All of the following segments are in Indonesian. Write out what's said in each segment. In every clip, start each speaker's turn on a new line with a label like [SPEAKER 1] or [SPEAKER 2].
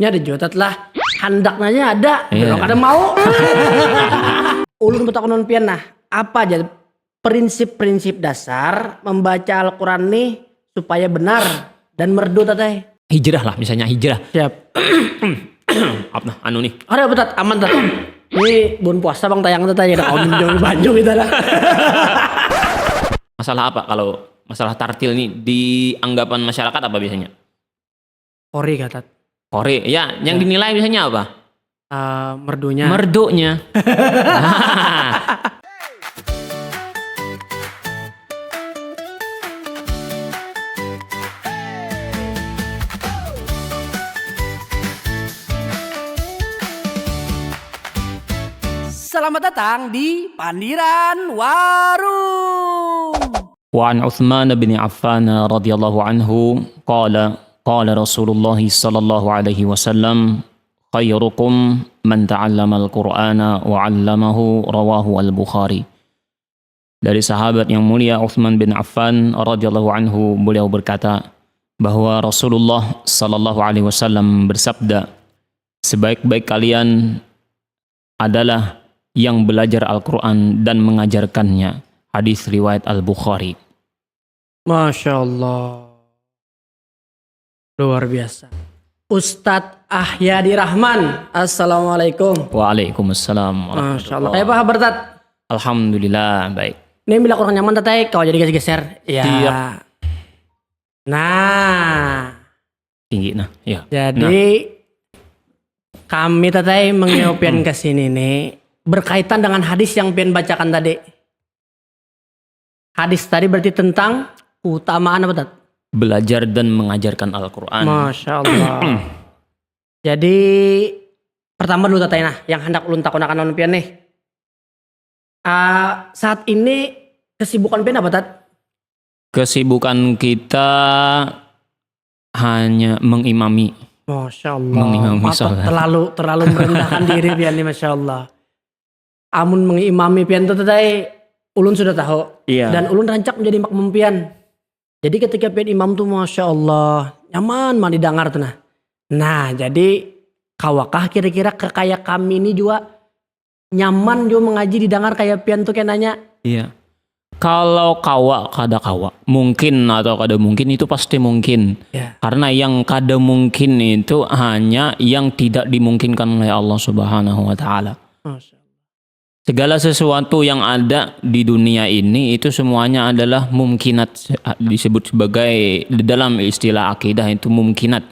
[SPEAKER 1] Ini ada jotat lah. Handaknya ada.
[SPEAKER 2] Iya.
[SPEAKER 1] Belum ada mau. Ulun betakonon pian nah. Apa aja prinsip-prinsip dasar membaca Al-Quran nih supaya benar dan merdu tatay.
[SPEAKER 2] Hijrah lah, misalnya hijrah.
[SPEAKER 1] Siap.
[SPEAKER 2] Apa anu nih?
[SPEAKER 1] Ada betat aman tat. Ini bulan puasa bang tayang tatay ada kaum jauh banyu kita lah.
[SPEAKER 2] Masalah apa kalau masalah tartil nih di anggapan masyarakat apa biasanya?
[SPEAKER 1] Kori katat.
[SPEAKER 2] Kore, ya, yang dinilai biasanya apa?
[SPEAKER 1] Merdunya.
[SPEAKER 2] Merdunya.
[SPEAKER 1] Selamat datang di Pandiran Warung.
[SPEAKER 2] Wa an Utsman bin Affan radhiyallahu anhu qala Rasulullah sallallahu alaihi wasallam khairukum man ta'allama al-Qur'ana wa 'allamahu rawahu al-Bukhari. Dari sahabat yang mulia Utsman bin Affan radhiyallahu anhu, beliau berkata bahwa Rasulullah sallallahu alaihi wasallam bersabda, sebaik-baik kalian adalah yang belajar Al-Quran dan mengajarkannya. Hadis riwayat Al-Bukhari.
[SPEAKER 1] Masya Allah. Luar biasa. Ustadz Ahyadi Rahman. Assalamualaikum.
[SPEAKER 2] Waalaikumsalam.
[SPEAKER 1] Masya Allah. Kayak apa kabar tat?
[SPEAKER 2] Alhamdulillah, baik.
[SPEAKER 1] Ini bila kurang nyaman tatay, kau jadi geser-geser. Ya.
[SPEAKER 2] Iya.
[SPEAKER 1] Nah.
[SPEAKER 2] Tinggi nah, ya.
[SPEAKER 1] Jadi kami tatay mengopian ke sini nih berkaitan dengan hadis yang pian bacakan tadi. Hadis tadi berarti tentang keutamaan apa tat?
[SPEAKER 2] Belajar dan mengajarkan Al-Quran.
[SPEAKER 1] Masya Allah. Jadi pertama dulu tatay nah, yang hendak ulun takon-takon pian nih. Saat ini kesibukan pian apa tat?
[SPEAKER 2] Kesibukan kita hanya mengimami.
[SPEAKER 1] Masya Allah.
[SPEAKER 2] Mengimami
[SPEAKER 1] Apa,
[SPEAKER 2] sholat.
[SPEAKER 1] terlalu merendahkan diri pian nih, Masya Allah. Amun mengimami pian itu tadi ulun sudah tahu.
[SPEAKER 2] Iya.
[SPEAKER 1] Dan ulun rancak menjadi makmum pian. Jadi ketika pian imam tuh Masya Allah nyaman mah didengar tuh nah. Nah jadi kawakah kira-kira kayak kami ini juga nyaman juga mengaji didengar kayak pian tuh kayak nanya.
[SPEAKER 2] Iya. Kalau kada kawa, mungkin atau kada mungkin itu pasti mungkin.
[SPEAKER 1] Ya.
[SPEAKER 2] Karena yang kada mungkin itu hanya yang tidak dimungkinkan oleh Allah Subhanahu wa taala.
[SPEAKER 1] Masya Allah.
[SPEAKER 2] Segala sesuatu yang ada di dunia ini itu semuanya adalah mungkinat, disebut sebagai dalam istilah akidah itu mungkinat.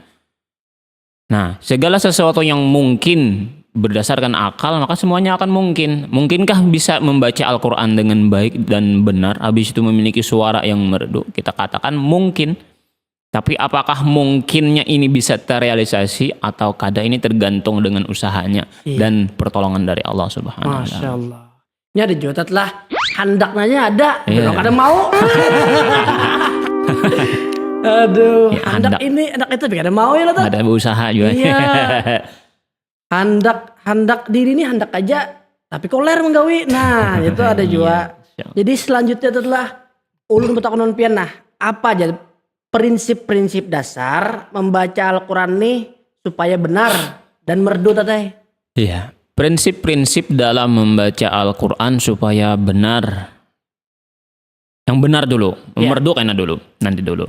[SPEAKER 2] Nah, segala sesuatu yang mungkin berdasarkan akal maka semuanya akan mungkin. Mungkinkah bisa membaca Al-Quran dengan baik dan benar habis itu memiliki suara yang merdu? Kita katakan mungkin. Tapi apakah mungkinnya ini bisa terrealisasi atau kada, ini tergantung dengan usahanya dan pertolongan dari Allah Subhanahu wa
[SPEAKER 1] Masya
[SPEAKER 2] taala.
[SPEAKER 1] Allah. Ini ada jotat lah. Handaknya ada.
[SPEAKER 2] Iya.
[SPEAKER 1] Belum ada mau. Aduh.
[SPEAKER 2] Ya,
[SPEAKER 1] handak ini, handak itu tapi ada mau ya lah.
[SPEAKER 2] Ada berusaha juga.
[SPEAKER 1] Iya. Handak diri ini handak aja. Tapi koler menggawi. Nah itu ada juga.
[SPEAKER 2] Iya.
[SPEAKER 1] Jadi selanjutnya adalah ulun betakonon pian nah. Apa aja prinsip-prinsip dasar membaca Al-Quran nih supaya benar dan merdu tatay.
[SPEAKER 2] Iya, prinsip-prinsip dalam membaca Al-Quran supaya benar. Yang benar dulu, merdu kena dulu, nanti dulu.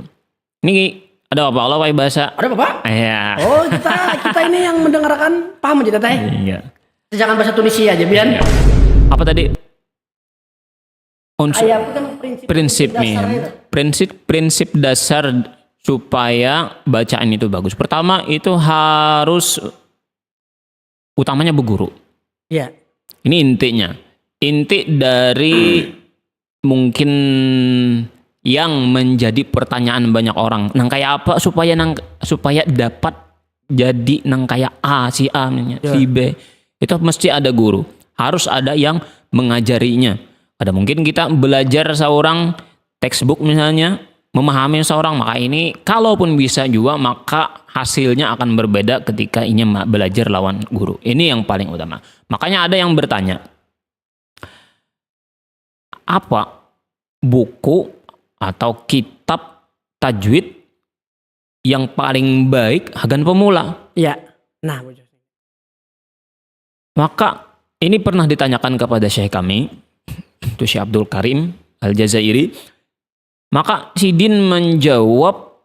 [SPEAKER 2] Ini ada apa? Allah bahasa.
[SPEAKER 1] Ada apa Pak?
[SPEAKER 2] Iya.
[SPEAKER 1] Oh kita ini yang mendengarkan paham aja tatay.
[SPEAKER 2] Iya.
[SPEAKER 1] Jangan bahasa Tunisia aja biar.
[SPEAKER 2] Apa tadi?
[SPEAKER 1] Ayat kan
[SPEAKER 2] Prinsip nih, prinsip dasar supaya bacaan itu bagus. Pertama itu harus utamanya berguru.
[SPEAKER 1] Iya.
[SPEAKER 2] Ini intinya. Inti dari mungkin yang menjadi pertanyaan banyak orang. Nang kayak apa supaya dapat jadi nang kayak A, si A, si B. Itu mesti ada guru. Harus ada yang mengajarinya. Ada mungkin kita belajar seorang textbook misalnya, memahami seorang, maka ini kalaupun bisa juga maka hasilnya akan berbeda ketika ini belajar lawan guru. Ini yang paling utama. Makanya ada yang bertanya, apa buku atau kitab tajwid yang paling baik hagan pemula?
[SPEAKER 1] Iya. Nah, bujur.
[SPEAKER 2] Maka ini pernah ditanyakan kepada Syekh kami, itu Syekh Abdul Karim Al-Jazairi. Maka Sidin menjawab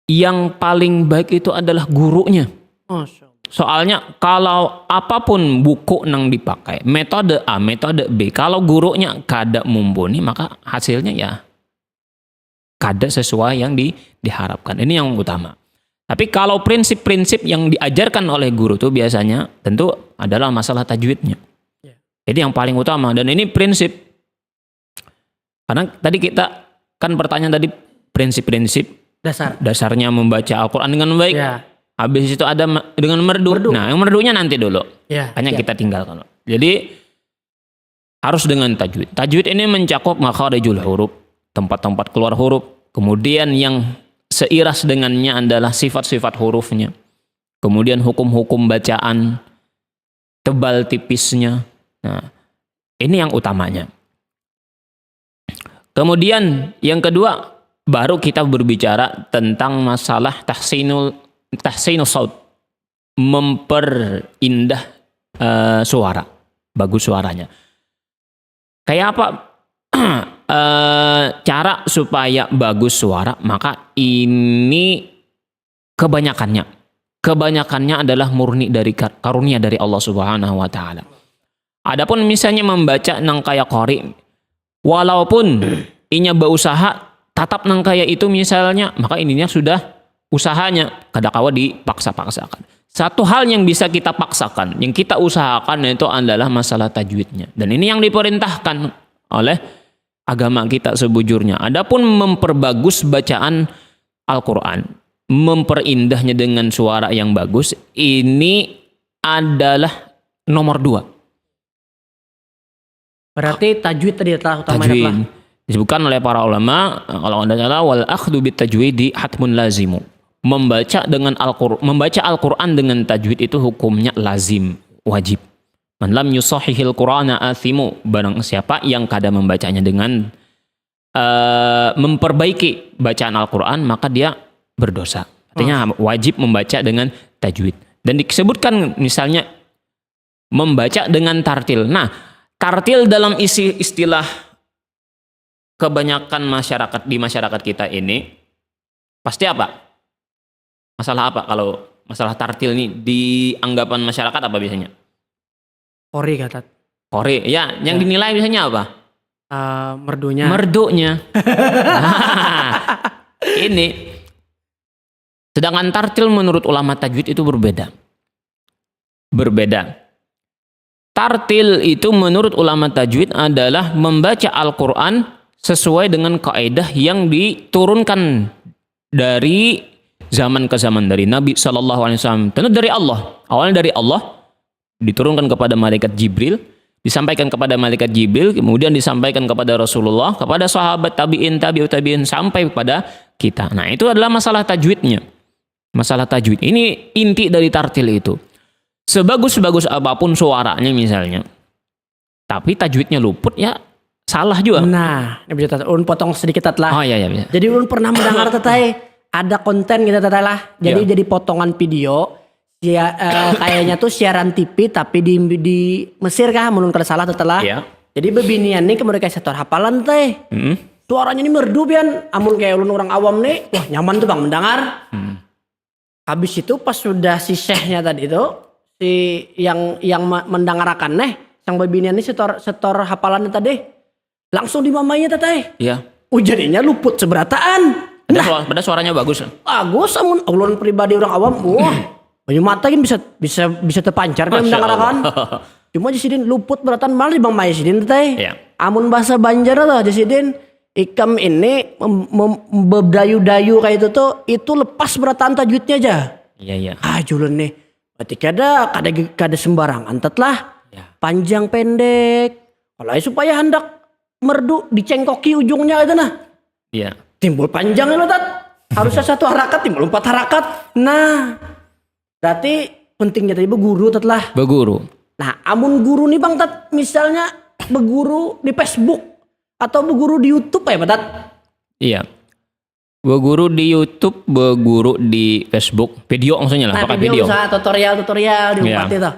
[SPEAKER 2] yang paling baik itu adalah gurunya.
[SPEAKER 1] Masya Allah.
[SPEAKER 2] Soalnya kalau apapun buku nang dipakai, metode A, metode B, kalau gurunya kada mumpuni, maka hasilnya ya kada sesuai yang diharapkan. Ini yang utama. Tapi kalau prinsip-prinsip yang diajarkan oleh guru itu biasanya tentu adalah masalah tajwidnya.
[SPEAKER 1] Ya.
[SPEAKER 2] Jadi yang paling utama, dan ini prinsip. Karena tadi kita kan pertanyaan tadi prinsip-prinsip dasarnya membaca Al-Quran dengan baik.
[SPEAKER 1] Ya.
[SPEAKER 2] Habis itu ada dengan merdu. Nah, yang merdunya nanti dulu.
[SPEAKER 1] Ya.
[SPEAKER 2] Hanya
[SPEAKER 1] siap.
[SPEAKER 2] kita tinggalkan. Jadi harus dengan tajwid. Tajwid ini mencakup makharijul huruf, tempat-tempat keluar huruf. Kemudian yang seiras dengannya adalah sifat-sifat hurufnya. Kemudian hukum-hukum bacaan, tebal tipisnya. Nah, ini yang utamanya. Kemudian yang kedua, baru kita berbicara tentang masalah tahsinus saut, memperindah suara, bagus suaranya. Kayak apa cara supaya bagus suara? Maka ini kebanyakannya adalah murni dari karunia dari Allah Subhanahu wa taala. Adapun misalnya membaca nang kaya qori, walaupun inya berusaha tatap nang kaya itu misalnya, maka ininya sudah usahanya kadakawa dipaksa-paksakan. Satu hal yang bisa kita paksakan, yang kita usahakan itu adalah masalah tajwidnya. Dan ini yang diperintahkan oleh agama kita sebujurnya. Adapun memperbagus bacaan Al-Quran, memperindahnya dengan suara yang bagus, ini adalah nomor 2.
[SPEAKER 1] Berarti tajwid tadi telah utamanya
[SPEAKER 2] Tajwid.
[SPEAKER 1] telah.
[SPEAKER 2] Disebutkan oleh para ulama, kalau Anda salah, wal akhdhu bit tajwidi hatmun lazimu. Membaca Al-Quran dengan tajwid itu hukumnya lazim, wajib. Man lam yusahihil Qur'ana athimu. Barang siapa yang kada membacanya dengan memperbaiki bacaan Al-Quran, maka dia berdosa. Artinya wajib membaca dengan tajwid. Dan disebutkan misalnya membaca dengan tartil. Nah, tartil dalam istilah kebanyakan di masyarakat kita ini pasti apa? Masalah apa kalau masalah tartil ini di anggapan masyarakat apa biasanya?
[SPEAKER 1] Ori kata.
[SPEAKER 2] Qori. Ya, yang dinilai biasanya apa?
[SPEAKER 1] Merdunya.
[SPEAKER 2] Merdunya. Nah, ini. Sedangkan tartil menurut ulama tajwid itu berbeda. Tartil itu menurut ulama tajwid adalah membaca Al-Quran sesuai dengan kaidah yang diturunkan dari zaman ke zaman, dari Nabi SAW. Tentu dari Allah. Awalnya dari Allah, diturunkan kepada malaikat Jibril, disampaikan kepada malaikat Jibril, kemudian disampaikan kepada Rasulullah, kepada sahabat tabi'in, tabi'ut tabi'in, sampai kepada kita. Nah, itu adalah masalah tajwidnya. Masalah tajwid. Ini inti dari tartil itu. Sebagus-bagus apapun suaranya misalnya, tapi tajwidnya luput, ya salah juga.
[SPEAKER 1] Nah, ini bisa ulun potong sedikit lah.
[SPEAKER 2] Oh iya bisa.
[SPEAKER 1] Jadi ulun pernah mendengar tetai ada konten gitu tetai lah. Jadi jadi potongan video. Ya, kayaknya tuh siaran TV tapi di Mesir kah, menurut kada salah tetelah.
[SPEAKER 2] Iya.
[SPEAKER 1] Jadi bebinian nih kemudian kayak setor hafalan teh. Suaranya ini merdu pian. Amun kayak ulun orang awam nih, wah nyaman tuh bang mendengar. Habis itu pas sudah si syekhnya tadi itu, si yang mendengarkan sang bebinian ini setor hafalannya tadi, langsung dimamainya teteh.
[SPEAKER 2] Iya.
[SPEAKER 1] Jadinya luput seberataan.
[SPEAKER 2] Pada suaranya bagus.
[SPEAKER 1] Bagus, amun ulun pribadi orang awam, wah. Banyak mata kan bisa terpancar kan mendengarkan. Cuma Jasidin luput beratan malah di Bang Mai Sidin teh.
[SPEAKER 2] Iya.
[SPEAKER 1] Amun bahasa Banjar tuh Jasidin ikam ini berdayu-dayu kayak itu lepas beratan tajwidnya aja.
[SPEAKER 2] Iya.
[SPEAKER 1] Julun nih. Berarti kada sembarangan tetlah.
[SPEAKER 2] Ya.
[SPEAKER 1] Panjang pendek. Kalau supaya hendak merdu dicengkoki ujungnya itu nah.
[SPEAKER 2] Iya.
[SPEAKER 1] Timbul panjang loh tat. Harusnya 1 harakat timbul 4 harakat. Nah, berarti pentingnya tadi beguru tetlah.
[SPEAKER 2] Beguru.
[SPEAKER 1] Nah, amun guru nih bang tat, misalnya beguru di Facebook atau beguru di YouTube ya tat.
[SPEAKER 2] Iya. Berguru di YouTube, berguru di Facebook, video maksudnya lah,
[SPEAKER 1] Nah,
[SPEAKER 2] pakai
[SPEAKER 1] video
[SPEAKER 2] video.
[SPEAKER 1] usaha tutorial di
[SPEAKER 2] Iya.
[SPEAKER 1] Bupati itu.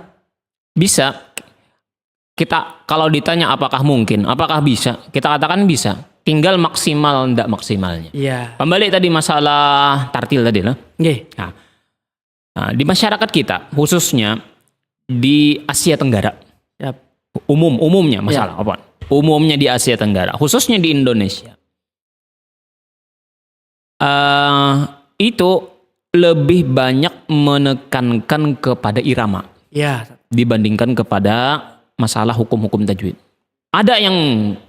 [SPEAKER 2] Bisa. Kita kalau ditanya apakah mungkin, apakah bisa, kita katakan bisa. Tinggal maksimal enggak maksimalnya.
[SPEAKER 1] Iya.
[SPEAKER 2] Kembali tadi masalah tartil tadi lah.
[SPEAKER 1] Nggih.
[SPEAKER 2] Nah, di masyarakat kita, khususnya di Asia Tenggara,
[SPEAKER 1] Siap.
[SPEAKER 2] umumnya masalah apa? Umumnya di Asia Tenggara, khususnya di Indonesia, itu lebih banyak menekankan kepada irama
[SPEAKER 1] Iya.
[SPEAKER 2] dibandingkan kepada masalah hukum-hukum tajwid. Ada yang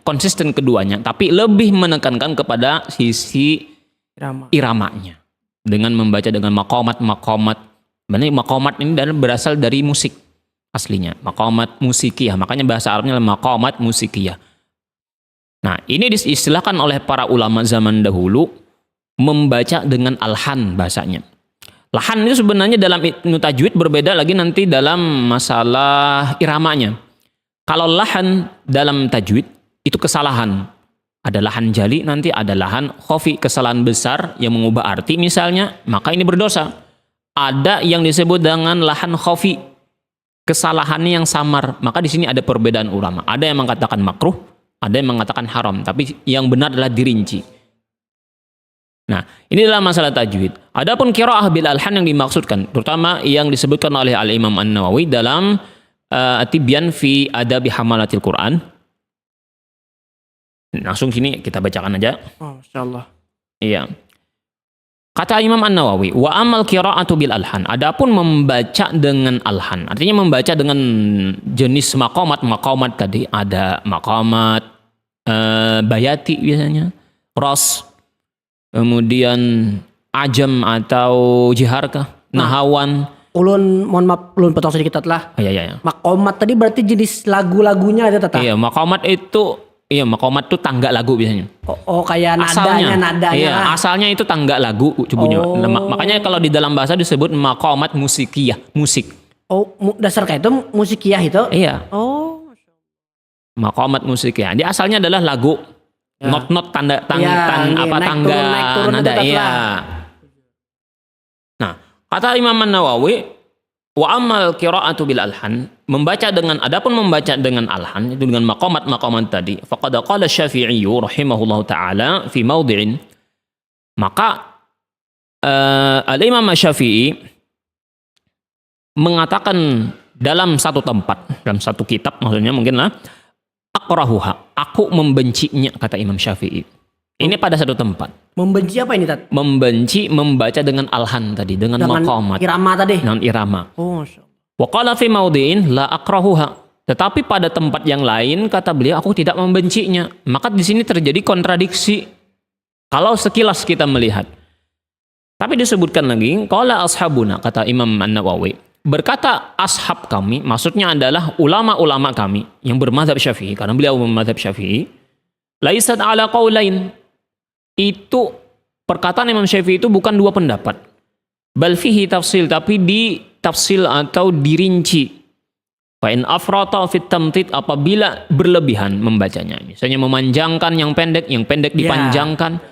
[SPEAKER 2] konsisten keduanya, tapi lebih menekankan kepada sisi
[SPEAKER 1] Irama.
[SPEAKER 2] iramanya dengan membaca dengan makomat. Sebenarnya makomat ini berasal dari musik aslinya, makomat musikiyah. Makanya bahasa Arabnya adalah makomat musikiyah. Nah, ini diistilahkan oleh para ulama zaman dahulu membaca dengan alhan bahasanya. Lahan itu sebenarnya dalam ilmu tajwid berbeda lagi nanti dalam masalah iramanya. Kalau lahan dalam tajwid itu kesalahan. Ada lahan jali, nanti ada lahan khofi, kesalahan besar yang mengubah arti misalnya, maka ini berdosa. Ada yang disebut dengan lahan khofi, kesalahannya yang samar, maka di sini ada perbedaan ulama. Ada yang mengatakan makruh, ada yang mengatakan haram, tapi yang benar adalah dirinci. Nah, ini adalah masalah tajwid. Adapun qiraah bil alhan yang dimaksudkan, terutama yang disebutkan oleh Al-Imam An-Nawawi dalam At-Tibyan fi Adabi Hamalatil Quran. Langsung sini kita bacakan aja.
[SPEAKER 1] Oh, insyaallah.
[SPEAKER 2] Iya. Kata Imam An-Nawawi, wa amal qira'atu bil alhan. Adapun membaca dengan alhan, artinya membaca dengan jenis maqamat tadi, ada maqamat bayati biasanya, ras, kemudian ajam atau jiharkah, nahawan.
[SPEAKER 1] Ulun mohon maaf, ulun potong sedikit lah.
[SPEAKER 2] Ya.
[SPEAKER 1] Makomat tadi berarti jenis lagu-lagunya ada tata.
[SPEAKER 2] Iya, maqamat itu maqamat itu tangga lagu biasanya.
[SPEAKER 1] Oh, kayak nadanya.
[SPEAKER 2] Iya, asalnya itu tangga lagu bunyi. Makanya kalau di dalam bahasa disebut maqamat musikiyah, musik.
[SPEAKER 1] Oh, dasar kayak itu musikiyah itu?
[SPEAKER 2] Iya,
[SPEAKER 1] Oh.
[SPEAKER 2] maqamat musikiyah. Dia asalnya adalah lagu.
[SPEAKER 1] Ya.
[SPEAKER 2] Not tanda
[SPEAKER 1] Iya, naik
[SPEAKER 2] tangga
[SPEAKER 1] turun
[SPEAKER 2] nada
[SPEAKER 1] itu
[SPEAKER 2] iya. Nah, kata Imam An-Nawawi, wa amal qira'atu bil alhan, adapun membaca dengan alhan itu dengan maqamat tadi, faqad qala Syafi'i rahimahullahu taala fi maudhi'in, maka Al-Imam Syafi'i mengatakan dalam satu tempat, dalam satu kitab maksudnya mungkinlah, akrahuha, aku membencinya, kata Imam Syafi'i. Ini pada satu tempat.
[SPEAKER 1] Membenci apa ini, Tat?
[SPEAKER 2] Membenci membaca dengan alhan tadi, dengan maqamat,
[SPEAKER 1] irama tadi.
[SPEAKER 2] dengan irama.
[SPEAKER 1] Oh, masyaallah.
[SPEAKER 2] Wa qala fi maudhi'in la akrahuha. Tetapi pada tempat yang lain kata beliau, aku tidak membencinya. Maka di sini terjadi kontradiksi kalau sekilas kita melihat. Tapi disebutkan lagi, qala ashabuna, kata Imam An-Nawawi, berkata ashab kami, maksudnya adalah ulama-ulama kami yang bermadzhab Syafi'i, karena beliau bermadzhab Syafi'i, laisat ala qaulain. Itu perkataan Imam Syafi'i itu bukan dua pendapat. Bal fihi tafsil, tapi di tafsil atau dirinci. Fa in afrata fit tamtid, apabila berlebihan membacanya. Misalnya memanjangkan yang pendek dipanjangkan.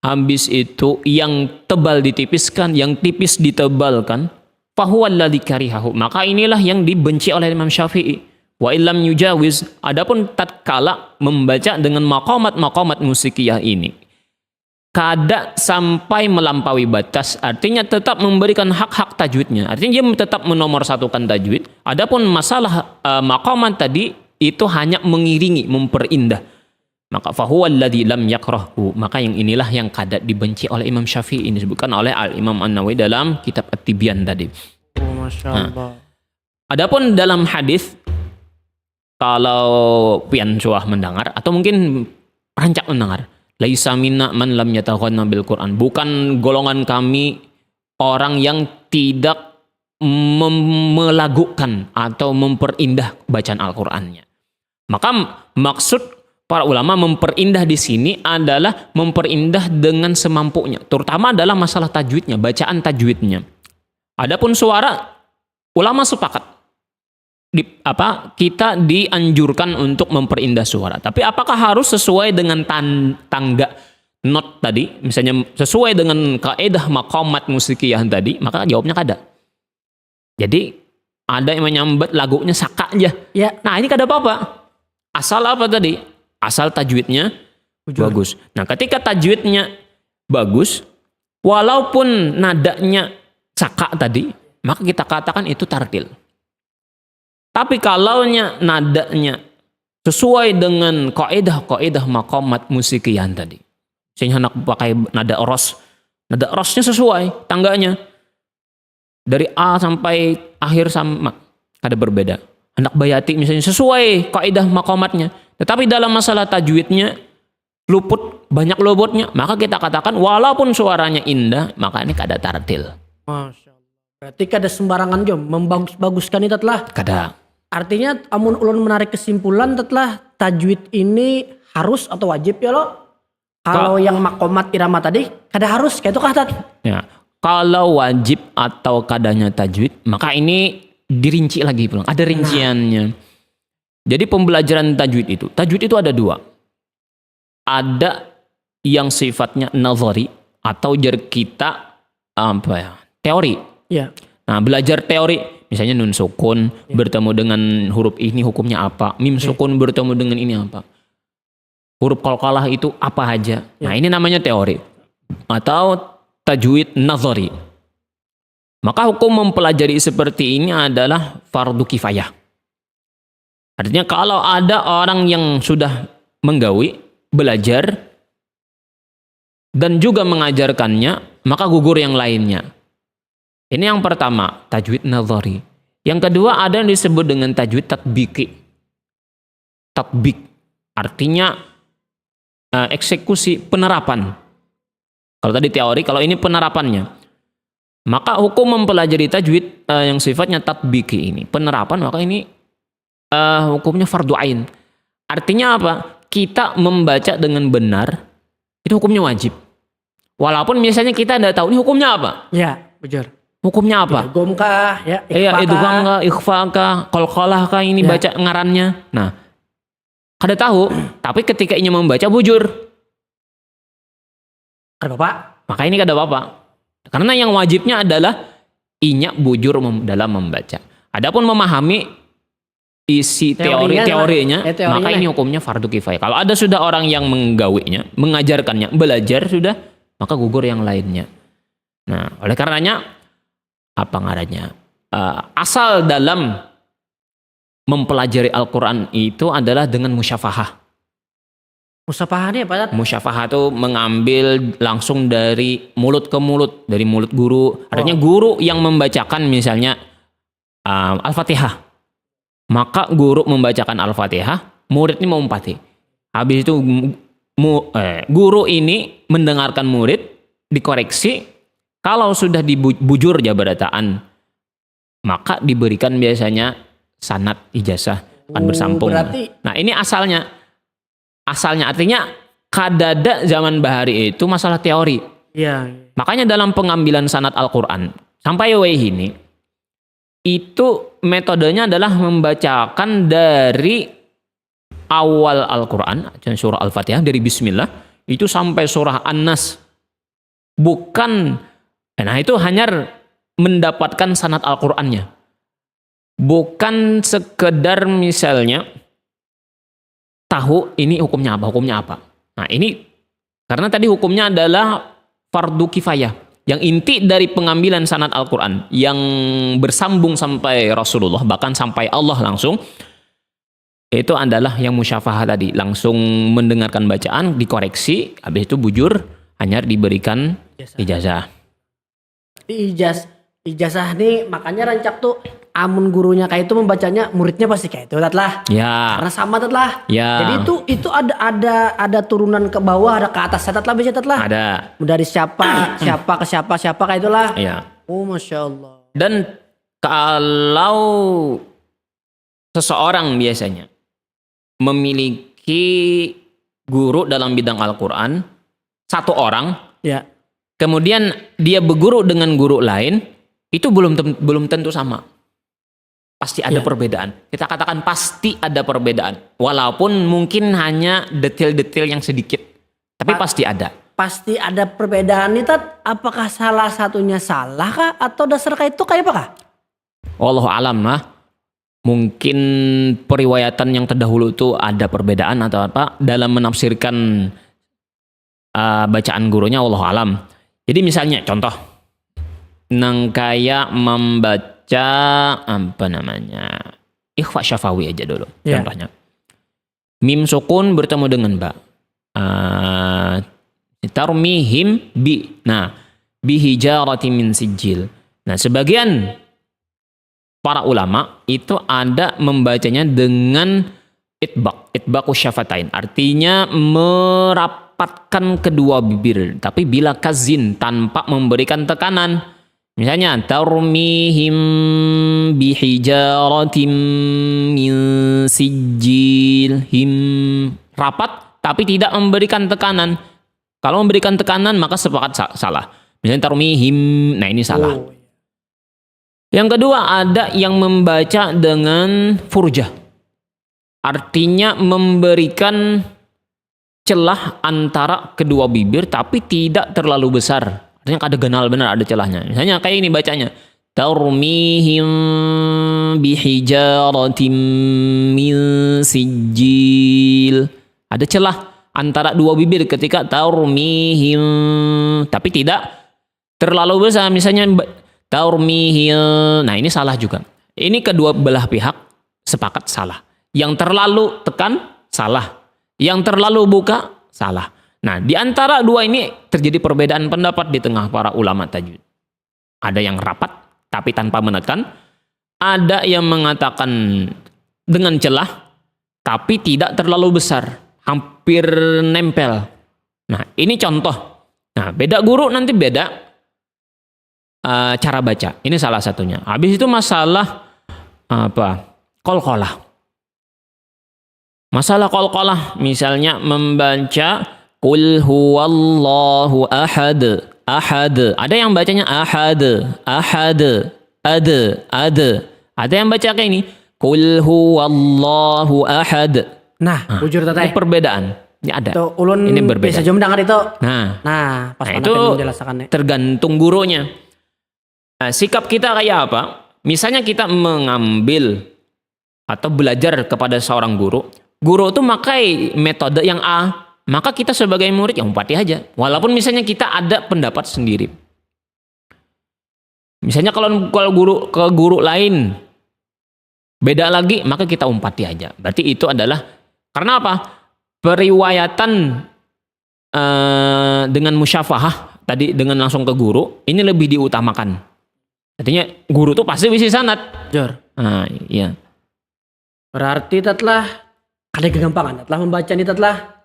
[SPEAKER 2] Habis itu yang tebal ditipiskan, yang tipis ditebalkan. Fahuwa alladzi karihahu, maka inilah yang dibenci oleh Imam Syafi'i. Wa illam yujawiz, adapun tatkala membaca dengan maqamat musikiyah ini kada sampai melampaui batas, artinya tetap memberikan hak-hak tajwidnya, artinya dia tetap menomorsatukan tajwid. Adapun masalah maqamat tadi itu hanya mengiringi, memperindah, maka fahuwa alladzi lam yakrahu, maka yang inilah yang kada dibenci oleh Imam Syafi'i. Ini disebutkan oleh Al-Imam An-Nawawi dalam kitab At-Tibyan tadi.
[SPEAKER 1] Oh, masyaallah.
[SPEAKER 2] Adapun dalam hadis, kalau pian suah mendengar atau mungkin rancak mendengar, laisa minna man lam yataghanna bil Quran, bukan golongan kami orang yang tidak melagukan atau memperindah bacaan Al-Qur'annya. Maka maksud para ulama memperindah di sini adalah memperindah dengan semampunya, terutama adalah masalah tajwidnya, bacaan tajwidnya. Adapun suara, ulama sepakat kita dianjurkan untuk memperindah suara. Tapi apakah harus sesuai dengan tangga not tadi, misalnya sesuai dengan kaidah maqamat musikiyah tadi, maka jawabnya kada. Jadi ada yang menyambat lagunya saka aja.
[SPEAKER 1] Ya.
[SPEAKER 2] Nah ini kada apa-apa. Asal apa tadi? Asal tajwidnya
[SPEAKER 1] Bujur.
[SPEAKER 2] bagus. Nah ketika tajwidnya bagus, walaupun nadanya saka tadi, maka kita katakan itu tartil. Tapi kalaunya nadanya sesuai dengan kaidah maqamat musikiyah tadi, sehingga hendak pakai nada ros, nada rosnya sesuai tangganya dari A sampai akhir sama ada berbeda. Hendak bayati misalnya sesuai kaidah maqamatnya, tetapi dalam masalah tajwidnya luput, banyak lobotnya, maka kita katakan walaupun suaranya indah, maka ini kada tartil.
[SPEAKER 1] Masya Allah. Berarti kada sembarangan jom membagus-baguskan itu telah.
[SPEAKER 2] Kada.
[SPEAKER 1] Artinya amun ulun menarik kesimpulan telah tajwid ini harus atau wajib ya lo? Kalau yang makomat irama tadi kada harus kayak itu kah Tat?
[SPEAKER 2] Ya, kalau wajib atau kadanya tajwid, maka ini dirinci lagi pulang. Ada rinciannya. Jadi pembelajaran tajwid itu ada dua. Ada yang sifatnya nazari atau jar kita apa ya? Teori.
[SPEAKER 1] Ya.
[SPEAKER 2] Nah, belajar teori, misalnya nun sukun bertemu dengan huruf ini hukumnya apa? Mim sukun bertemu dengan ini apa? Huruf qalqalah itu apa aja? Nah, ini namanya teori atau tajwid nazari. Maka hukum mempelajari seperti ini adalah fardu kifayah. Artinya kalau ada orang yang sudah menggawi, belajar dan juga mengajarkannya, maka gugur yang lainnya. Ini yang pertama, tajwid nazari. Yang kedua ada yang disebut dengan tajwid tatbiki. Tatbik artinya eksekusi, penerapan. Kalau tadi teori, kalau ini penerapannya. Maka hukum mempelajari tajwid yang sifatnya tatbiki ini, penerapan, maka ini hukumnya fardu ain. Artinya apa? Kita membaca dengan benar, itu hukumnya wajib. Walaupun misalnya kita tidak tahu ini hukumnya apa.
[SPEAKER 1] Ya, bujur.
[SPEAKER 2] Hukumnya apa?
[SPEAKER 1] Idgham kah? Ya,
[SPEAKER 2] Iya, idgham kah, ikhfa kah, qalqalah kah, ini baca ngarannya. Nah, kada tahu, tapi ketika ini membaca bujur.
[SPEAKER 1] Kada Bapak?
[SPEAKER 2] Maka ini kada apa-apa. Karena yang wajibnya adalah inya bujur dalam membaca. Adapun memahami isi teorinya, maka ini hukumnya fardu kifayah. Kalau ada sudah orang yang menggawinya, mengajarkannya, belajar sudah, maka gugur yang lainnya. Nah, oleh karenanya apa ngarannya? Asal dalam mempelajari Al-Quran itu adalah dengan musyafahah.
[SPEAKER 1] Musyafahah ini apa Tat?
[SPEAKER 2] Musyafahah itu mengambil langsung dari mulut ke mulut, dari mulut guru. Artinya guru yang membacakan misalnya Al-Fatihah. Maka guru membacakan Al-Fatihah, murid ini mengumpati. Habis itu guru ini mendengarkan murid, dikoreksi. Kalau sudah dibujur jabarataan, maka diberikan biasanya sanad ijazah akan bersambung.
[SPEAKER 1] Berarti,
[SPEAKER 2] nah ini asalnya artinya kadada zaman bahari itu masalah teori.
[SPEAKER 1] ya.
[SPEAKER 2] Makanya dalam pengambilan sanad Al-Quran sampai ini itu metodenya adalah membacakan dari awal Al-Quran, surah Al-Fatihah dari Bismillah itu sampai surah An-Nas. Bukan, nah itu hanya mendapatkan sanad Al-Qur'annya. Bukan sekedar misalnya tahu ini hukumnya apa. Nah ini karena tadi hukumnya adalah fardu kifayah. Yang inti dari pengambilan sanad Al-Quran yang bersambung sampai Rasulullah, bahkan sampai Allah langsung, itu adalah yang musyafahah tadi. Langsung mendengarkan bacaan, dikoreksi, habis itu bujur, hanya diberikan ijazah.
[SPEAKER 1] Ijazah nih makanya rancak tuh amun gurunya kayak itu membacanya muridnya pasti kayak itu Tat lah.
[SPEAKER 2] Ya.
[SPEAKER 1] Karena sama Tat lah.
[SPEAKER 2] Ya.
[SPEAKER 1] Jadi itu ada turunan ke bawah, ada ke atas Tat lah bisa Tat lah.
[SPEAKER 2] Ada.
[SPEAKER 1] Dari siapa ke siapa kayak itulah.
[SPEAKER 2] Ya.
[SPEAKER 1] Oh Masya Allah.
[SPEAKER 2] Dan kalau seseorang biasanya memiliki guru dalam bidang Al-Quran, satu orang,
[SPEAKER 1] Ya.
[SPEAKER 2] kemudian dia berguru dengan guru lain, itu belum tentu sama. Pasti ada perbedaan. Kita katakan pasti ada perbedaan. Walaupun mungkin hanya detail-detail yang sedikit. Tapi pasti ada.
[SPEAKER 1] pasti ada perbedaan nih Tat. Apakah salah satunya salah kah atau dasar kah itu kayak apa kah?
[SPEAKER 2] Wallahu alam lah. Mungkin periwayatan yang terdahulu itu ada perbedaan atau apa dalam menafsirkan bacaan gurunya, wallahu alam. Jadi misalnya contoh nang kayak membaca apa namanya? Ikhfa syafawi aja dulu
[SPEAKER 1] Ya.
[SPEAKER 2] contohnya. Mim sukun bertemu dengan ba. Tarmihim bi. Nah, bihijarati min sijil. Nah, sebagian para ulama itu ada membacanya dengan itbaqus syafatain. Artinya merapatkan kedua bibir, tapi bila kazin tanpa memberikan tekanan. Misalnya tarmihim bihijaratim min sijil. Him rapat tapi tidak memberikan tekanan. Kalau memberikan tekanan maka sepakat salah. Misalnya tarmihim, nah ini salah.
[SPEAKER 1] Oh.
[SPEAKER 2] Yang kedua ada yang membaca dengan furjah. Artinya memberikan celah antara kedua bibir tapi tidak terlalu besar. Artinya ada ganal benar, ada celahnya. Misalnya kayak ini bacanya. Tarmihim bihijaratim min sijil. Ada celah antara dua bibir ketika tarmihim tapi tidak terlalu besar. Misalnya tarmihil. Nah, ini salah juga. Ini kedua belah pihak sepakat salah. Yang terlalu tekan salah. Yang terlalu buka salah. Nah, di antara dua ini terjadi perbedaan pendapat di tengah para ulama tajwid. Ada yang rapat tapi tanpa menekan. Ada yang mengatakan dengan celah tapi tidak terlalu besar, hampir nempel. Nah, ini contoh. Nah, beda guru nanti beda cara baca. Ini salah satunya. Habis itu masalah apa? Qalqalah. Masalah qalqalah misalnya membaca qul huwallahu ahad. Ahad. Ada yang bacanya ahad. Ahad. Ada. Ada yang baca kayak ini qul huwallahu ahad.
[SPEAKER 1] Nah, bujur
[SPEAKER 2] Ini
[SPEAKER 1] Tatay.
[SPEAKER 2] perbedaan. Ini ada.
[SPEAKER 1] Itu ulun
[SPEAKER 2] Ini berbeda.
[SPEAKER 1] bisa jom dengar itu.
[SPEAKER 2] Nah,
[SPEAKER 1] Pas
[SPEAKER 2] Nah,
[SPEAKER 1] Pak
[SPEAKER 2] itu
[SPEAKER 1] Nathan menjelaskannya.
[SPEAKER 2] tergantung gurunya. Nah, sikap kita kayak apa? Misalnya kita mengambil atau belajar kepada seorang guru. Guru itu makai metode yang A. Maka kita sebagai murid yang umpati aja. Walaupun misalnya kita ada pendapat sendiri. Misalnya kalau guru ke guru lain beda lagi, maka kita umpati aja. Berarti itu adalah karena apa? Periwayatan dengan musyafahah tadi dengan langsung ke guru ini lebih diutamakan. Artinya guru tuh pasti bisa sanad.
[SPEAKER 1] Jor.
[SPEAKER 2] Nah, iya.
[SPEAKER 1] Berarti tatlah ada kegampangan. Tatlah membaca nih tatlah.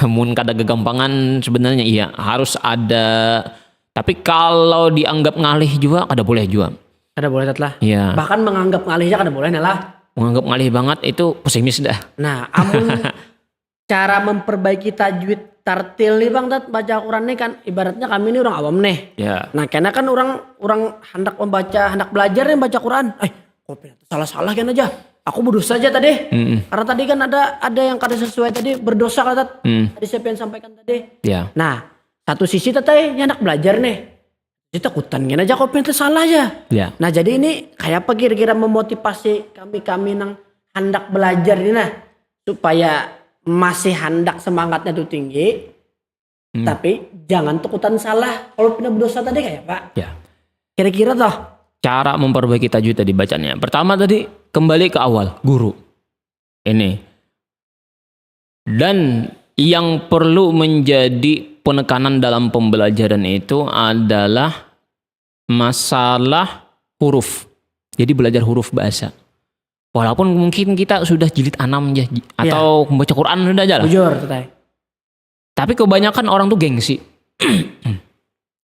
[SPEAKER 2] Mun kada kegampangan sebenarnya iya harus ada. Tapi kalau dianggap ngalih juga kada boleh juga.
[SPEAKER 1] Ada boleh tatlah.
[SPEAKER 2] Iya.
[SPEAKER 1] Bahkan menganggap ngalihnya kada boleh lah.
[SPEAKER 2] Menganggap ngalih banget itu pesimis dah.
[SPEAKER 1] Nah, amun cara memperbaiki tajwid tartil nih Bang Tat, baca Quran nih kan ibaratnya kami ini orang awam nih.
[SPEAKER 2] Ya.
[SPEAKER 1] Nah, karena kan orang hendak membaca, hendak belajar nih baca Quran. Kok salah-salah kan aja. Aku berdosa aja tadi. Karena tadi kan ada yang kada sesuai tadi berdosa kan Tat. Tadi siapa yang sampaikan tadi.
[SPEAKER 2] Ya.
[SPEAKER 1] Nah, satu sisi Tatay hendak belajar nih. Dia takutan kan aja kok pintu salah aja.
[SPEAKER 2] Ya.
[SPEAKER 1] Nah, jadi ini kayak apa kira-kira memotivasi kami nang hendak belajar ini nah supaya masih hendak semangatnya tuh tinggi, tapi jangan takutan salah kalau pindah berdosa tadi kayak Pak.
[SPEAKER 2] Ya.
[SPEAKER 1] Kira-kira toh.
[SPEAKER 2] Cara memperbaiki tajwid tadi bacanya. Pertama tadi kembali ke awal, guru. Ini. Dan yang perlu menjadi penekanan dalam pembelajaran itu adalah masalah huruf. Jadi belajar huruf bahasa. Walaupun mungkin kita sudah jilid 6 aja atau membaca Quran sudah aja lah.
[SPEAKER 1] Jujur, Tatay.
[SPEAKER 2] Tapi kebanyakan orang tuh gengsi.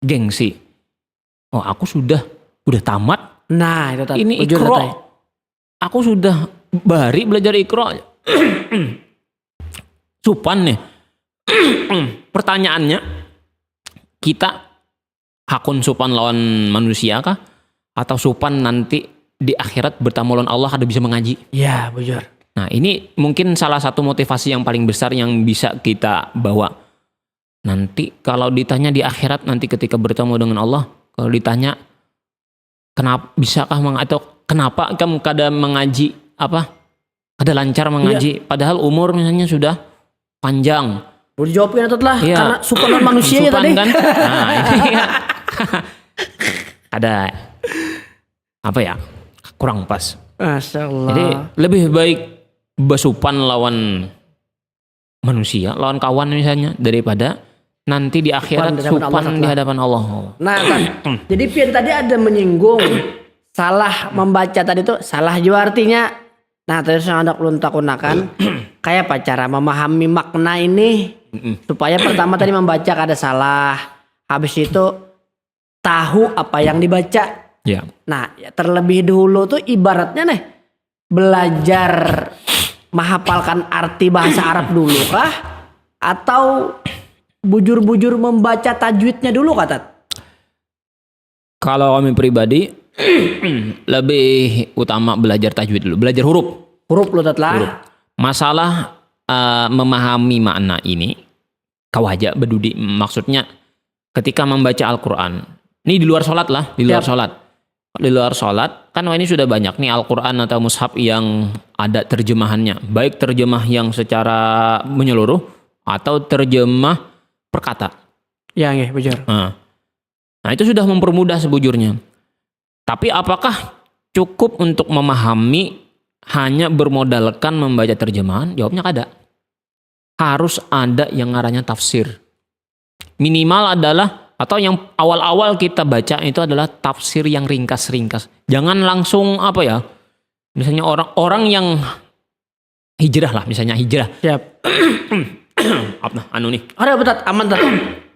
[SPEAKER 2] Gengsi. Oh, aku sudah tamat.
[SPEAKER 1] Nah, itu Tatay.
[SPEAKER 2] Ini
[SPEAKER 1] Jujur,
[SPEAKER 2] Iqra.
[SPEAKER 1] Tatay.
[SPEAKER 2] Aku sudah bari belajar Iqra. Supan nih. Pertanyaannya, kita hakun supan lawan manusia kah? Atau supan nanti di akhirat bertemu lawan Allah ada bisa mengaji?
[SPEAKER 1] Iya, bujur.
[SPEAKER 2] Nah, ini mungkin salah satu motivasi yang paling besar yang bisa kita bawa. Nanti kalau ditanya di akhirat, nanti ketika bertemu dengan Allah, kalau ditanya kenapa bisakah atau kenapa kamu kada mengaji kada lancar mengaji, padahal umur misalnya sudah panjang.
[SPEAKER 1] Udah dijawabin atau telah
[SPEAKER 2] Iya.
[SPEAKER 1] karena supanan manusia ya
[SPEAKER 2] Supan
[SPEAKER 1] tadi.
[SPEAKER 2] kan? Nah, ini ada kurang pas.
[SPEAKER 1] Masya Allah.
[SPEAKER 2] Jadi lebih baik bersupan lawan manusia, lawan kawan misalnya, daripada nanti di akhirat
[SPEAKER 1] di hadapan Allah
[SPEAKER 2] supan di hadapan Allah.
[SPEAKER 1] Nah, jadi Pian tadi ada menyinggung salah membaca tadi itu salah juga artinya. Nah, tadi saya hendak ulun takunakan kayak apa cara memahami makna ini supaya pertama tadi membaca kada salah, habis itu tahu apa yang dibaca.
[SPEAKER 2] Ya.
[SPEAKER 1] Nah, ya terlebih dahulu tuh ibaratnya nih belajar menghafalkan arti bahasa Arab dulu kah? Atau bujur-bujur membaca tajwidnya dulu kata?
[SPEAKER 2] Kalau kami pribadi lebih utama belajar tajwid dulu, belajar huruf.
[SPEAKER 1] Huruf lo tatlah.
[SPEAKER 2] Huruf. Masalah memahami makna ini kawaja bedudi, maksudnya ketika membaca Al-Qur'an. Ini di luar sholat lah, di luar
[SPEAKER 1] Yap.
[SPEAKER 2] sholat. Di luar sholat kan ini sudah banyak nih Al-Qur'an atau mushaf yang ada terjemahannya, baik terjemah yang secara menyeluruh atau terjemah perkata.
[SPEAKER 1] Ya, nggih, bujur.
[SPEAKER 2] Nah, itu sudah mempermudah sebujurnya. Tapi apakah cukup untuk memahami hanya bermodalkan membaca terjemahan? Jawabnya kada. Harus ada yang ngarannya tafsir. Minimal adalah, atau yang awal-awal kita baca itu adalah tafsir yang ringkas-ringkas. Jangan langsung misalnya orang yang hijrah lah, misalnya hijrah.
[SPEAKER 1] Siap.
[SPEAKER 2] Nih.
[SPEAKER 1] Ada betat aman tat.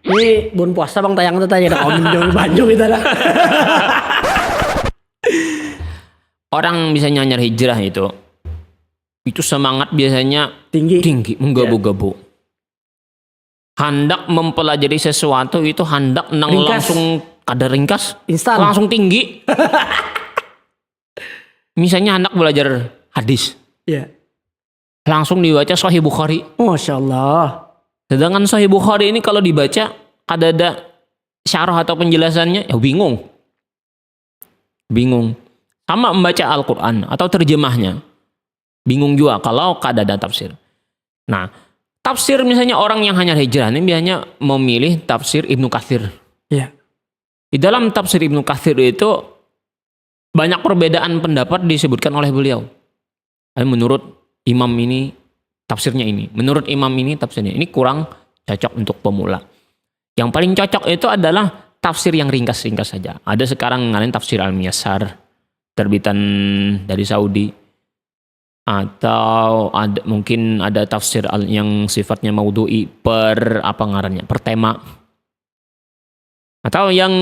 [SPEAKER 1] Ini bun puasa bang tayang tanya ada om banjung itu lah.
[SPEAKER 2] Orang misalnya nyari hijrah itu semangat biasanya tinggi, menggabu-gabu. Hendak mempelajari sesuatu itu hendak
[SPEAKER 1] Ringkas.
[SPEAKER 2] langsung kada ringkas,
[SPEAKER 1] Instan.
[SPEAKER 2] langsung tinggi. Misalnya hendak belajar hadis,
[SPEAKER 1] Iya.
[SPEAKER 2] langsung dibaca Sahih Bukhari.
[SPEAKER 1] Masya Allah.
[SPEAKER 2] Sedangkan Sahih Bukhari ini kalau dibaca kada ada syarah atau penjelasannya, ya bingung. Sama membaca Al-Quran atau terjemahnya, bingung juga kalau kada ada tafsir. Nah, tafsir misalnya orang yang hanya hijrah ini biasanya memilih tafsir Ibnu Katsir.
[SPEAKER 1] Iya.
[SPEAKER 2] Di dalam tafsir Ibnu Katsir itu banyak perbedaan pendapat disebutkan oleh beliau. Menurut imam ini tafsirnya ini, menurut imam ini tafsirnya ini kurang cocok untuk pemula. Yang paling cocok itu adalah tafsir yang ringkas-ringkas saja. Ada sekarang ngalain tafsir Al-Muyassar, terbitan dari Saudi. Atau mungkin ada tafsir yang sifatnya maudhu'i per tema. Atau yang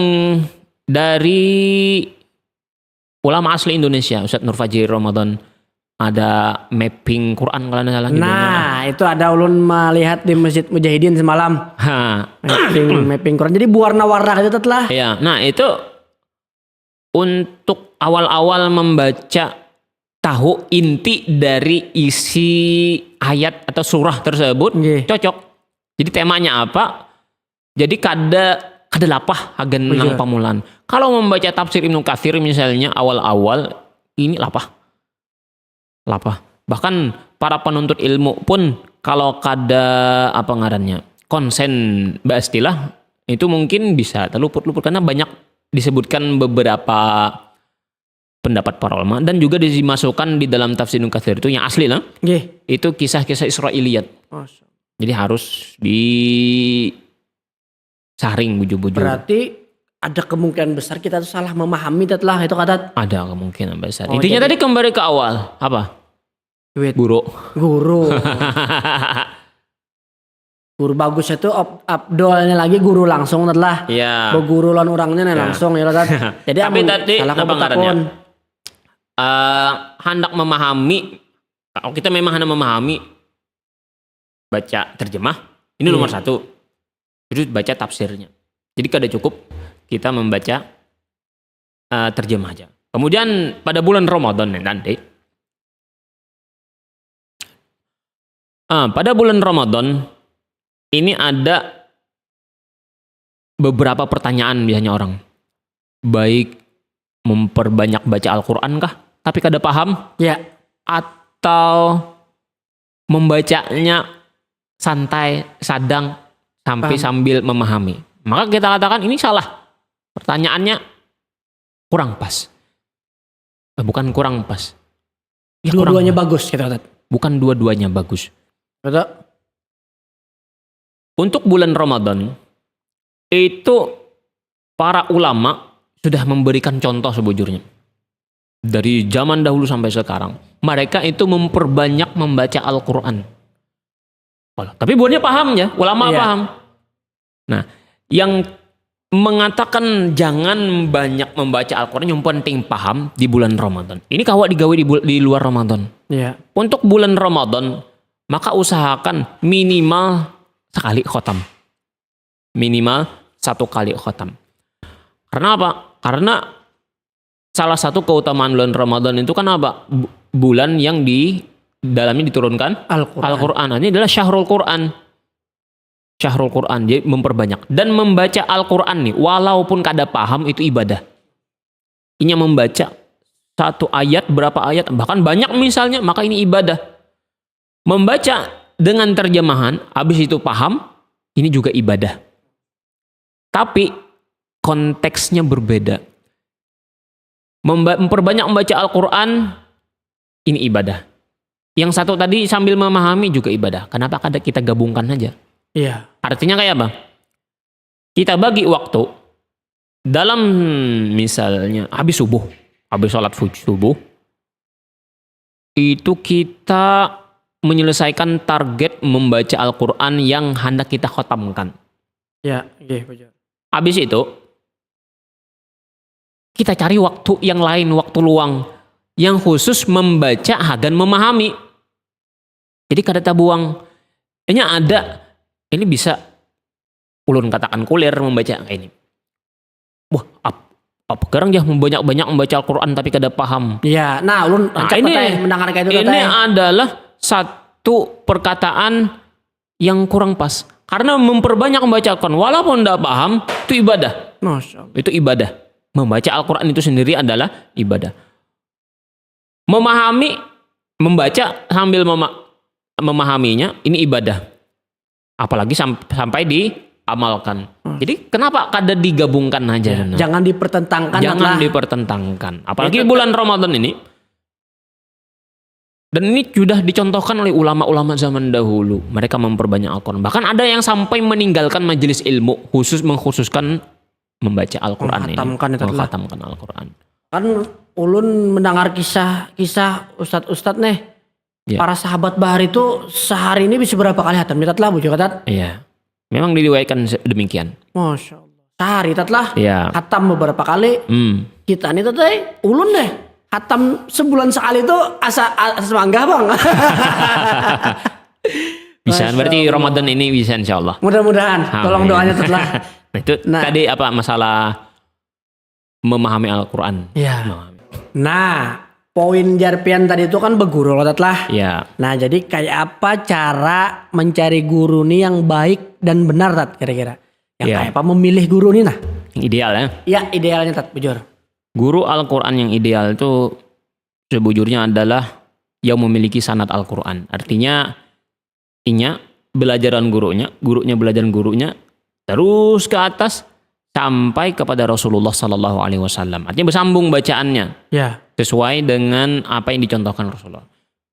[SPEAKER 2] dari ulama asli Indonesia, Ustadz Nur Fajri Ramadan, ada mapping Quran kalau tidak salah.
[SPEAKER 1] Nah, itu ada ulun melihat di Masjid Mujahidin semalam. Mapping Quran. Jadi warna-warna gitu lah.
[SPEAKER 2] Ya, nah itu untuk awal-awal membaca, tahu inti dari isi ayat atau surah tersebut, cocok. Jadi temanya apa? Jadi kada lapah agen nang pamulan. Kalau membaca tafsir Ibnu Katsir misalnya awal-awal ini lapah. Bahkan para penuntut ilmu pun kalau kada konsen istilah itu mungkin bisa terluput-luput karena banyak disebutkan beberapa pendapat para ulama dan juga dimasukkan di dalam tafsir Ibnu Katsir itu yang asli lah. Itu kisah-kisah Israiliyat. Jadi harus disaring bujur-bujur.
[SPEAKER 1] Berarti ada kemungkinan besar kita tuh salah memahami tetlah itu kata.
[SPEAKER 2] Ada kemungkinan besar. Intinya tadi kembali ke awal apa? Guru. Guru bagus itu abdolnya lagi guru langsung tetlah. Iya.
[SPEAKER 1] Guru lawan orangnya langsung ya kata. Jadi
[SPEAKER 2] tapi tadi
[SPEAKER 1] salah
[SPEAKER 2] apa ngarannya? Hendak memahami. Kalau kita memang hendak memahami baca terjemah, ini nomor satu. Terus baca tafsirnya. Jadi kada cukup kita membaca terjemah aja. Kemudian pada bulan Ramadan nanti, pada bulan Ramadan ini ada beberapa pertanyaan biasanya orang. Baik memperbanyak baca Al-Qur'an kah? Tapi kada paham?
[SPEAKER 1] Ya.
[SPEAKER 2] Atau membacanya santai, sadang, sampai
[SPEAKER 1] Paham.
[SPEAKER 2] sambil memahami. Maka kita katakan ini salah. Pertanyaannya kurang pas. Bukan kurang pas. Ya,
[SPEAKER 1] Dua-duanya
[SPEAKER 2] kurang.
[SPEAKER 1] bagus kita kata.
[SPEAKER 2] Bukan dua-duanya bagus.
[SPEAKER 1] Betul?
[SPEAKER 2] Untuk bulan Ramadan, itu para ulama sudah memberikan contoh sebujurnya. Dari zaman dahulu sampai sekarang. Mereka itu memperbanyak membaca Al-Quran. Tapi buatnya paham ya, ulama
[SPEAKER 1] Iya.
[SPEAKER 2] paham. Nah, yang mengatakan jangan banyak membaca Al-Quran, yang penting paham di bulan Ramadan. Ini kawak digawe di luar Ramadan.
[SPEAKER 1] Iya.
[SPEAKER 2] Untuk bulan Ramadan, maka usahakan minimal sekali khotam. Minimal 1 kali khotam. Karena apa? Karena salah satu keutamaan bulan Ramadan itu kan apa? Bulan yang di dalamnya diturunkan
[SPEAKER 1] Al-Quran.
[SPEAKER 2] Al-Quran. Ini adalah syahrul Quran. Syahrul Quran. Jadi memperbanyak. Dan membaca Al-Quran nih, walaupun kada paham, itu ibadah. Ini membaca 1 ayat, berapa ayat, bahkan banyak misalnya, maka ini ibadah. Membaca dengan terjemahan, habis itu paham, ini juga ibadah. Tapi konteksnya berbeda. Memperbanyak membaca Al-Quran, ini ibadah. Yang satu tadi sambil memahami juga ibadah. Kenapa kada kita gabungkan aja?
[SPEAKER 1] Iya.
[SPEAKER 2] Artinya kayak apa? Kita bagi waktu dalam misalnya habis subuh, habis sholat subuh, itu kita menyelesaikan target membaca Al-Quran yang hendak kita khotamkan.
[SPEAKER 1] Ya, iya betul.
[SPEAKER 2] Habis itu, kita cari waktu yang lain, waktu luang, yang khusus membaca dan memahami. Jadi kada tabuang. Ini ada, ini bisa ulun katakan kuliah membaca kayak ini. Wah, apa sekarang ya banyak membaca Al-Quran tapi kada paham.
[SPEAKER 1] Iya, nah ulun
[SPEAKER 2] Nah,
[SPEAKER 1] mendengar kayak itu
[SPEAKER 2] ini adalah satu perkataan yang kurang pas. Karena memperbanyak membaca Al-Quran, walaupun tidak paham, itu ibadah.
[SPEAKER 1] Masya Allah.
[SPEAKER 2] Itu ibadah. Membaca Al-Quran itu sendiri adalah ibadah. Memahami, membaca sambil memahaminya, ini ibadah. Apalagi sampai diamalkan. Jadi kenapa kada digabungkan aja? Nah?
[SPEAKER 1] Jangan dipertentangkan.
[SPEAKER 2] Jangan dipertentangkan. Apalagi bulan Ramadan ini. Dan ini sudah dicontohkan oleh ulama-ulama zaman dahulu. Mereka memperbanyak Al-Quran. Bahkan ada yang sampai meninggalkan majelis ilmu. Mengkhususkan membaca Al-Quran ini. Mengkhatamkan Al-Quran.
[SPEAKER 1] Kan ulun mendengar kisah ustadz-ustadz nih.
[SPEAKER 2] Ya.
[SPEAKER 1] Para sahabat bahar itu sehari ini bisa berapa kali hatam? Tatlah bu Tat.
[SPEAKER 2] Iya. Memang diriwayatkan demikian.
[SPEAKER 1] Masya Allah. Sehari tatlah.
[SPEAKER 2] Iya.
[SPEAKER 1] Hatam beberapa kali. Kita nih tatlah ulun deh. Hatam sebulan sekali itu asa semangga bang.
[SPEAKER 2] Bisa, berarti Ramadan ini bisa insya Allah.
[SPEAKER 1] Mudah-mudahan. Tolong doanya tetlah.
[SPEAKER 2] Itu tadi apa masalah memahami Al-Quran.
[SPEAKER 1] Iya. Nah, poin jarpian tadi itu kan berguru loh tetlah.
[SPEAKER 2] Iya.
[SPEAKER 1] Nah, jadi kayak apa cara mencari guru nih yang baik dan benar tat kira-kira? Yang kayak apa memilih guru nih nah?
[SPEAKER 2] Yang ideal ya.
[SPEAKER 1] Iya, idealnya tat bujur.
[SPEAKER 2] Guru Al-Quran yang ideal itu sebujurnya adalah yang memiliki sanad Al-Quran. Artinya belajaran gurunya belajaran gurunya terus ke atas sampai kepada Rasulullah Sallallahu Alaihi Wasallam. Artinya bersambung bacaannya,
[SPEAKER 1] Ya.
[SPEAKER 2] sesuai dengan apa yang dicontohkan Rasulullah.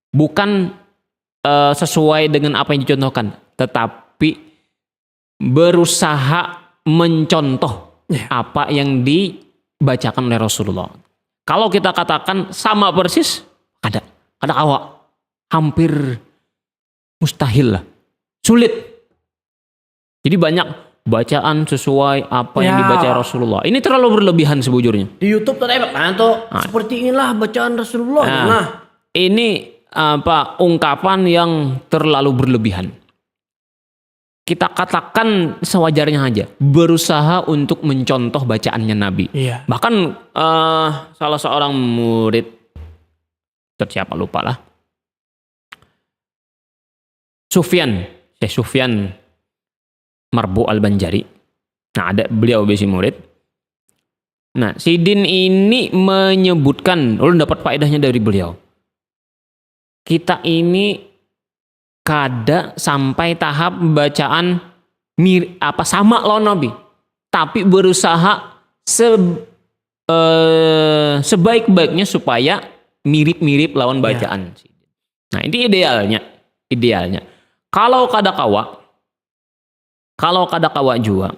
[SPEAKER 2] Bukan sesuai dengan apa yang dicontohkan, tetapi berusaha mencontoh apa yang dibacakan oleh Rasulullah. Kalau kita katakan sama persis, ada awak hampir mustahil lah, sulit. Jadi banyak bacaan sesuai apa yang dibaca Rasulullah. Ini terlalu berlebihan sebujurnya.
[SPEAKER 1] Di YouTube tadi seperti inilah bacaan Rasulullah. Nah,
[SPEAKER 2] ini ungkapan yang terlalu berlebihan. Kita katakan sewajarnya aja, berusaha untuk mencontoh bacaannya Nabi.
[SPEAKER 1] Iya.
[SPEAKER 2] Bahkan salah seorang murid, siapa lupa lah, Sufyan Marbu Al-Banjari, Nah, ada beliau besi murid. Nah, Sidin ini menyebutkan, lu dapat faedahnya dari beliau. Kita ini kada sampai tahap bacaan sama lawan Nabi, tapi berusaha sebaik-baiknya supaya mirip-mirip lawan bacaan. Nah, ini idealnya. Kalau kada kawa juga,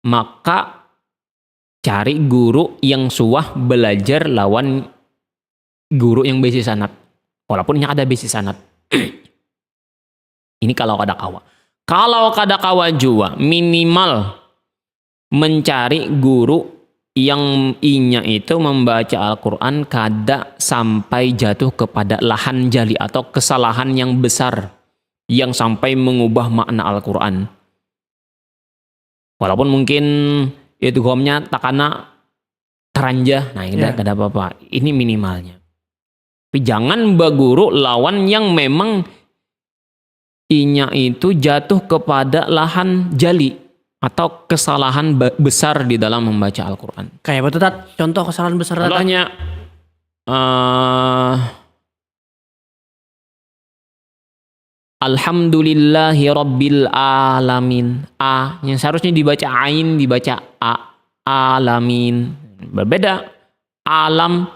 [SPEAKER 2] maka cari guru yang suah belajar lawan guru yang besi sanad. Walaupun yang ada besi sanad. Ini kalau kada kawa. Kalau kada kawa juga, minimal mencari guru yang inya itu membaca Al-Quran kada sampai jatuh kepada lahan jali atau kesalahan yang besar yang sampai mengubah makna Al-Quran. Walaupun mungkin idghamnya takana teranjah, nah ini kada apa-apa. Ini minimalnya. Tapi jangan baguru lawan yang memang inya itu jatuh kepada lahan jali atau kesalahan besar di dalam membaca Al-Quran.
[SPEAKER 1] Kayak betul Tat? Contoh kesalahan besar Tat?
[SPEAKER 2] Contohnya Alhamdulillahi Rabbil Alamin. A yang seharusnya dibaca ain dibaca a. Alamin. Berbeda. Alam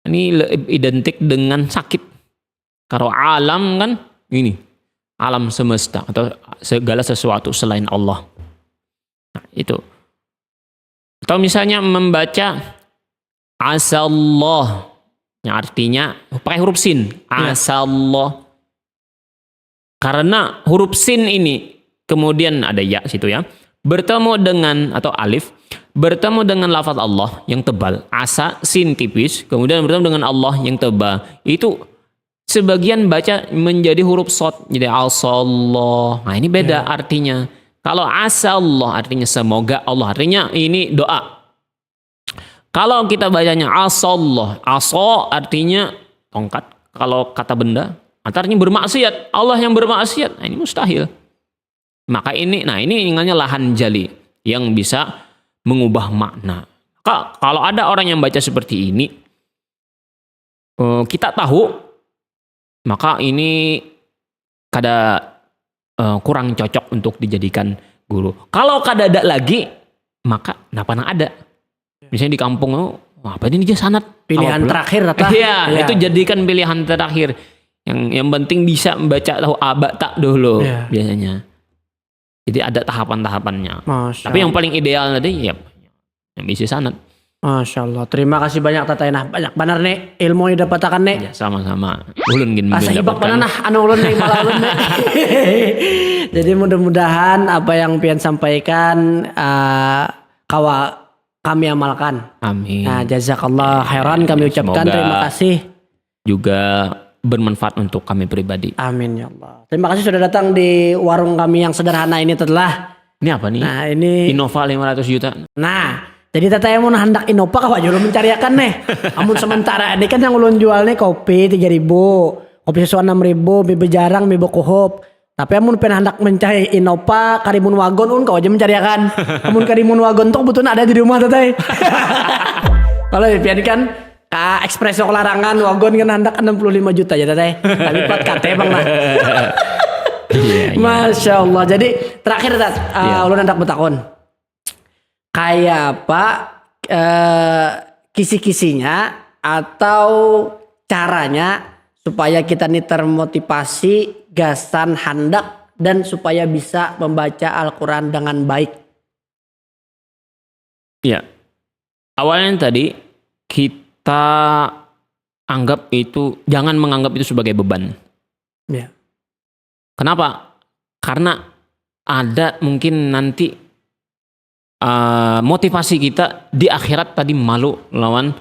[SPEAKER 2] ini identik dengan sakit. Kalau alam kan ini alam semesta atau segala sesuatu selain Allah. Nah, itu. Atau misalnya membaca asallah yang artinya pakai huruf sin. Asallah. Karena huruf sin ini kemudian ada ya situ ya. Bertemu dengan atau alif bertemu dengan lafaz Allah yang tebal, asa sin tipis, kemudian bertemu dengan Allah yang tebal. Itu sebagian baca menjadi huruf shad, jadi asallah. Nah, ini beda artinya. Kalau asallah artinya semoga Allah, artinya ini doa. Kalau kita bacanya asallah, asa artinya tongkat. Kalau kata benda, artinya bermaksiat. Allah yang bermaksiat, nah, ini mustahil. Maka ini, nah ini ingatnya lahan jali yang bisa mengubah makna. Kalau ada orang yang baca seperti ini, kita tahu, maka ini kada kurang cocok untuk dijadikan guru. Kalau kada ada lagi, maka kenapa nang ada? Misalnya di kampung, apa ini dia sanad?
[SPEAKER 1] Pilihan terakhir atau?
[SPEAKER 2] Iya, itu jadikan pilihan terakhir. Yang penting bisa membaca tahu aba tak dulu biasanya. Jadi ada tahapan-tahapannya. Tapi yang paling ideal tadi ya yang bisa sanad.
[SPEAKER 1] Masya Allah. Terima kasih banyak Tatainah. Banyak benar nih ilmu yang dapatakan nih.
[SPEAKER 2] Ya, sama-sama. Ulun gini
[SPEAKER 1] asa ibak mana nah anu ulun nih malah ulun nih. Jadi mudah-mudahan apa yang pian sampaikan kami amalkan.
[SPEAKER 2] Amin.
[SPEAKER 1] Nah, jazakallah khairan kami ucapkan.
[SPEAKER 2] Semoga
[SPEAKER 1] terima kasih.
[SPEAKER 2] Juga bermanfaat untuk kami pribadi.
[SPEAKER 1] Amin ya Allah. Terima kasih sudah datang di warung kami yang sederhana ini telah.
[SPEAKER 2] Ini apa nih?
[SPEAKER 1] Nah, ini
[SPEAKER 2] Innova 500 juta.
[SPEAKER 1] Nah, jadi Tata yang mau hendak Innova kau jual mencariakan nih. Amun sementara ini kan yang ulun jual nih kopi 3.000, kopi sesuatu 6.000, mie bejarang, mie bokuhop. Tapi amun pengen hendak mencari Innova, karimun wagon kau aja mencariakan. Amun karimun wagon tuh kebetulan ada di rumah Tata. Kalau pian kan Expresso Larangan wagon kan hendak 65 juta ya Tata. Tapi plat KT bang lah. Masya Allah. Jadi terakhir Tat, ulun hendak bertakon. Kayak apa kisi-kisinya atau caranya supaya kita nih termotivasi gasan hendak dan supaya bisa membaca Al-Quran dengan baik.
[SPEAKER 2] Ya, awalnya tadi kita anggap itu, jangan menganggap itu sebagai beban.
[SPEAKER 1] Ya.
[SPEAKER 2] Kenapa? Karena ada mungkin nanti motivasi kita di akhirat tadi malu lawan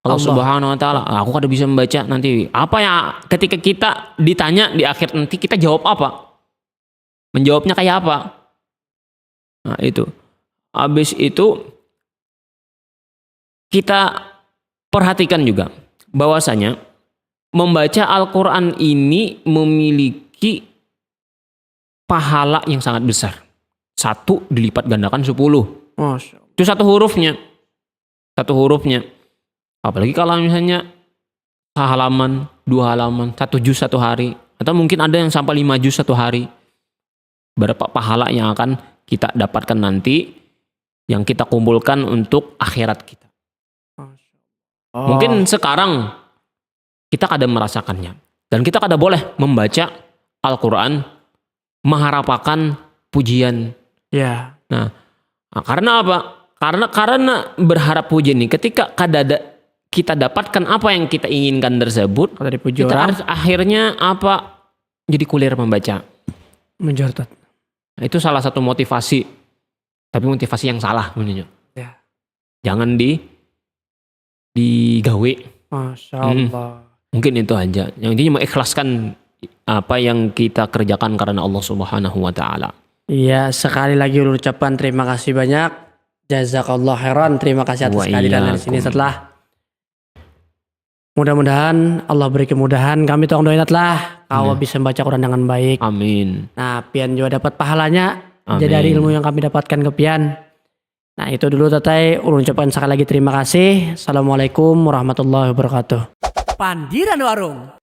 [SPEAKER 2] Allah Subhanahu Wa Taala. Aku kada bisa membaca nanti. Apa ya ketika kita ditanya di akhir nanti kita jawab apa? Menjawabnya kayak apa? Nah itu. Habis itu kita perhatikan juga bahwasanya membaca Al-Quran ini memiliki pahala yang sangat besar. 1 dilipat gandakan 10.
[SPEAKER 1] Masya Allah.
[SPEAKER 2] Itu satu hurufnya. Apalagi kalau misalnya halaman, 2 halaman, 1 juz 1 hari. Atau mungkin ada yang sampai 5 juz 1 hari. Berapa pahala yang akan kita dapatkan nanti, yang kita kumpulkan untuk akhirat kita.
[SPEAKER 1] Oh.
[SPEAKER 2] Mungkin sekarang kita kada merasakannya. Dan kita kada boleh membaca Al-Quran mengharapkan pujian.
[SPEAKER 1] Ya.
[SPEAKER 2] Nah, karena apa? Karena berharap pujian ini, ketika kita dapatkan apa yang kita inginkan tersebut,
[SPEAKER 1] Kalau dipuji
[SPEAKER 2] kita
[SPEAKER 1] orang
[SPEAKER 2] akhirnya apa? Jadi kuliah membaca.
[SPEAKER 1] menjortot.
[SPEAKER 2] Nah, itu salah satu motivasi, tapi motivasi yang salah menurutnya.
[SPEAKER 1] Ya.
[SPEAKER 2] Jangan digawe.
[SPEAKER 1] Masya Allah.
[SPEAKER 2] Mungkin itu aja. Yang intinya mengikhlaskan apa yang kita kerjakan karena Allah Subhanahu wa taala.
[SPEAKER 1] Iya, sekali lagi ucapan terima kasih banyak. Jazakallah khairan. Terima kasih atas
[SPEAKER 2] Wa
[SPEAKER 1] kehadiran di sini.
[SPEAKER 2] iyyakum.
[SPEAKER 1] Setelah mudah-mudahan Allah beri kemudahan. Kami tolong doain lah kau bisa membaca Quran dengan baik.
[SPEAKER 2] Amin.
[SPEAKER 1] Nah, pian juga dapat pahalanya.
[SPEAKER 2] Amin.
[SPEAKER 1] Jadi dari ilmu yang kami dapatkan ke pian. Nah, itu dulu Tatai. Ulun ucapkan sekali lagi terima kasih. Assalamualaikum warahmatullahi wabarakatuh. Pandiran Warung.